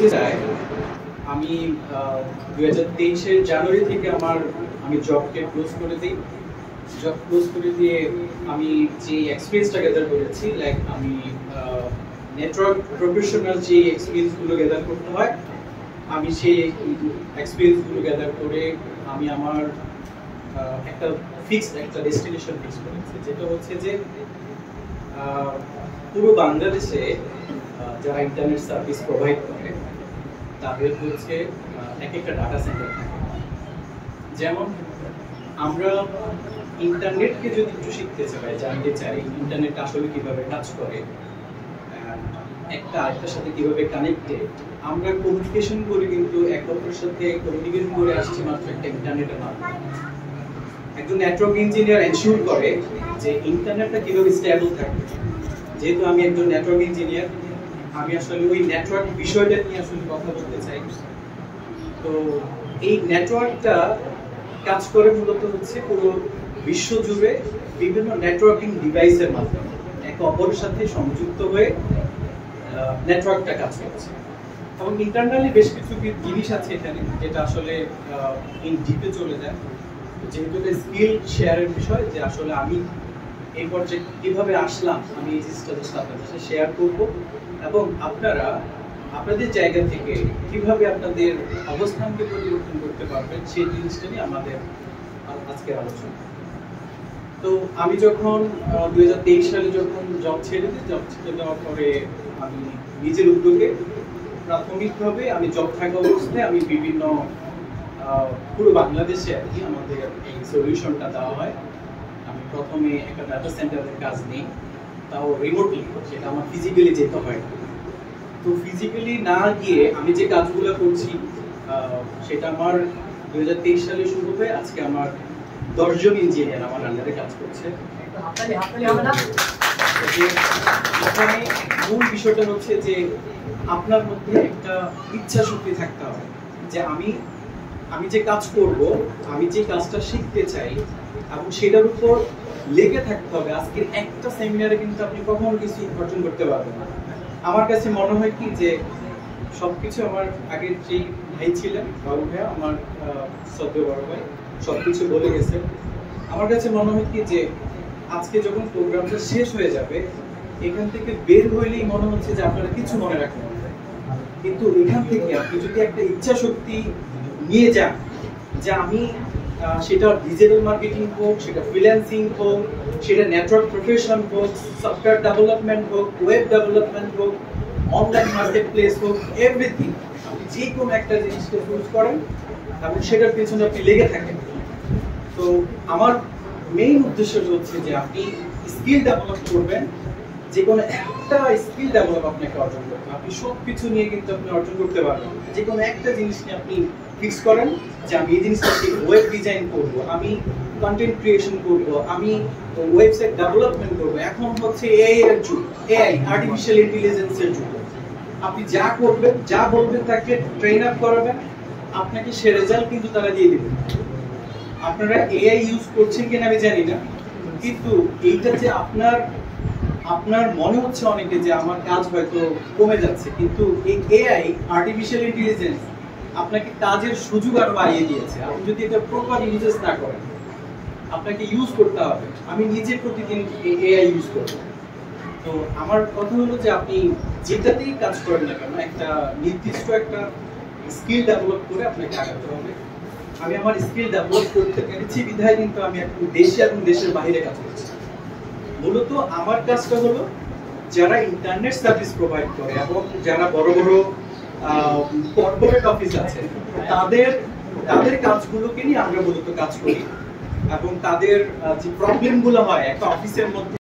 বলতে চাই আমি 2023-এর জানুয়ারি থেকে আমি জবকে ক্লোজ করে দিই। জব ক্লোজ করে দিয়ে আমি যে এক্সপিরিয়েন্সটা গ্যাদার করেছি, লাইক আমি নেটওয়ার্ক প্রফেশনাল যে এক্সপিরিয়েন্সগুলো গ্যাদার করতে হয়, আমি সেই এক্সপিরিয়েন্সগুলো গ্যাদার করে আমি আমার একটা ডেস্টিনেশন ফিক্স করেছি, যেটা হচ্ছে যে পুরো বাংলাদেশে যারা ইন্টারনেট সার্ভিস প্রোভাইড করে তাদের হচ্ছে এক একটা ডাটা সেন্টার থাকে। যেমন আমরা ইন্টারনেটকে যদি একটু শিখতে চাই, জানতে চাই ইন্টারনেট আসলে কিভাবে কাজ করে, একটা আরেকটার সাথে কিভাবে কানেক্টেড, আমরা কমিউনিকেশন করে কিন্তু এক অপরের সাথে কমিউনিকেশন করে আসছি মাত্র একটা ইন্টারনেটের মাধ্যমে। একজন নেটওয়ার্ক ইঞ্জিনিয়ার এনশিওর করে যে ইন্টারনেটটা কিভাবে স্টেবল থাকবে। যেহেতু আমি একজন নেটওয়ার্ক ইঞ্জিনিয়ার, আমি আসলে ওই নেটওয়ার্ক বিষয়টা নিয়ে আসলে কথা বলতে চাই। তো এই নেটওয়ার্কটা কাজ করে মূলত হচ্ছে পুরো বিশ্ব জুড়ে বিভিন্ন নেটওয়ার্কিং ডিভাইসের মাধ্যমে একে অপরের সাথে সংযুক্ত হয়ে নেটওয়ার্কটা কাজ করছে। এবং ইন্টারনালি বেশ কিছু জিনিস আছে এখানে যেটা আসলে ইন ডিপে চলে যায়, যেহেতু এটা স্কিল শেয়ারের বিষয়, যে আসলে আমি এই পর্যায়ে কিভাবে আসলাম, আমি এই জিনিসটা আপনাদের সাথে শেয়ার করব এবং আপনারা আপনাদের জায়গা থেকে কিভাবে আপনাদের অবস্থানকে পরিবর্তন করতে পারবেন সেই জিনিসটা নিয়ে আমাদের আজকের আলোচনা। তো আমি যখন 2023 সালে যখন জব ছেড়ে দিই, জব ছেড়ে দেওয়ার পরে আমি নিজের উদ্যোগে প্রাথমিকভাবে আমি জব থাকা অবস্থায় আমি বিভিন্ন পুরো বাংলাদেশে আর কি আমাদের এই সলিউশনটা দেওয়া হয়। আমি প্রথমে একটা ডাটা সেন্টারের কাজ নিই, তাও রিমোটলি, সেটা আমার ফিজিক্যালি যেতে হয়। তো ফিজিক্যালি না গিয়ে আমি যে কাজগুলো করছি সেটা আমার 2023 সালে শুরু হয়ে আজকে আমার 10 জন ইঞ্জিনিয়ার আমার আন্ডারে কাজ করছে। এখানে মূল বিষয়টা হচ্ছে যে আপনার মধ্যে একটা ইচ্ছা শক্তি থাকতে হবে যে আমি যে কাজ করব, আমি যে কাজটা শিখতে চাই এবং সেটার উপর লেগে থাকতে হবে। আজকের একটা সেমিনারে কিন্তু আপনি কখনো কিছু অর্জন করতে পারবেন না। আমার কাছে মনে হয় কি যে সবকিছু আমার আগের যেই ভাই ছিলেন, বাবু ভাইয়া, আমার শ্রদ্ধেয় বড় ভাই, সবকিছু বলে গেছে। আমার কাছে মনে হয় কি যে আজকে যখন প্রোগ্রামটা শেষ হয়ে যাবে, এখান থেকে বের হইলেই মনে হচ্ছে যে আপনারা কিছু মনে রাখবেন, কিন্তু এখান থেকে আপনি যদি একটা ইচ্ছা শক্তি নিয়ে যান যে আমি সেটা ডিজিটাল মার্কেটিং হোক, সেটা ফ্রিল্যান্সিং হোক, সেটা নেটওয়ার্ক প্রফেশন হোক, সফটওয়্যার ডেভেলপমেন্ট হোক, ওয়েব ডেভেলপমেন্ট হোক, অনলাইন মার্কেট প্লেস হোক, এভরিথিং, আপনি যে কোনো একটা জিনিসকে চুজ করেন এবং সেটার পেছনে আপনি লেগে থাকেন। তো আমার মেইন উদ্দেশ্য হচ্ছে যে আপনি স্কিল ডেভেলপ করবেন, যে কোনো একটা স্কিল ডেভেলপ আপনাকে অর্জন করতে হবে। আপনি সব কিছু নিয়ে কিন্তু আপনি অর্জন করতে পারবেন, যে কোনো একটা জিনিস নিয়ে আপনি ফিক্স করেন যে আমি এই জিনিসটা ওয়েব ডিজাইন করব, আমি কন্টেন্ট ক্রিয়েশন করব, আমি ওয়েবসাইট ডেভেলপমেন্ট করব। এখন হচ্ছে এআই এর যুগ, এআই আর্টিফিশিয়াল ইন্টেলিজেন্সের যুগ। আপনি যা করবেন, যা বলবেন তাকে ট্রেন আপ করাবেন, আপনাকে সে রেজাল্ট কিন্তু তারা দিয়ে দেবে। আপনারা এআই ইউজ করছেন কিনা আমি জানি না, কিন্তু এইটা যে আপনার মনে হচ্ছে অনেকে যে আমার কাজ হয়তো কমে যাচ্ছে, কিন্তু এই এআই আর্টিফিশিয়াল ইন্টেলিজেন্স আপনাকে কাজের সুযোগ আরো বাড়িয়ে দিয়েছে। আপনি যদি এটা প্রপার ইউজেস না করেন, আপনাকে ইউজ করতে হবে। আমি নিজে প্রতিদিন এআই ইউজ করব। তো আমার কথা হলো যে আপনি যেটাতেই কাজ করেন না কেন, একটা নির্দিষ্ট একটা স্কিল ডেভেলপ করে আপনাকে আগাতে হবে। আমি আমার স্কিল ডেভেলপ করতে পেরেছি বিধায় কিন্তু আমি এখন দেশে এবং দেশের বাইরে কাজ করছি। মূলত আমার কাজটা হলো যারা ইন্টারনেট সার্ভিস প্রোভাইড করে এবং যারা বড় বড় কর্পোরেট অফিস আছে, তাদের কাজগুলোকে নিয়ে আমরা মূলত কাজ করি এবং তাদের যে প্রবলেমগুলো হয় একটা অফিসের মধ্যে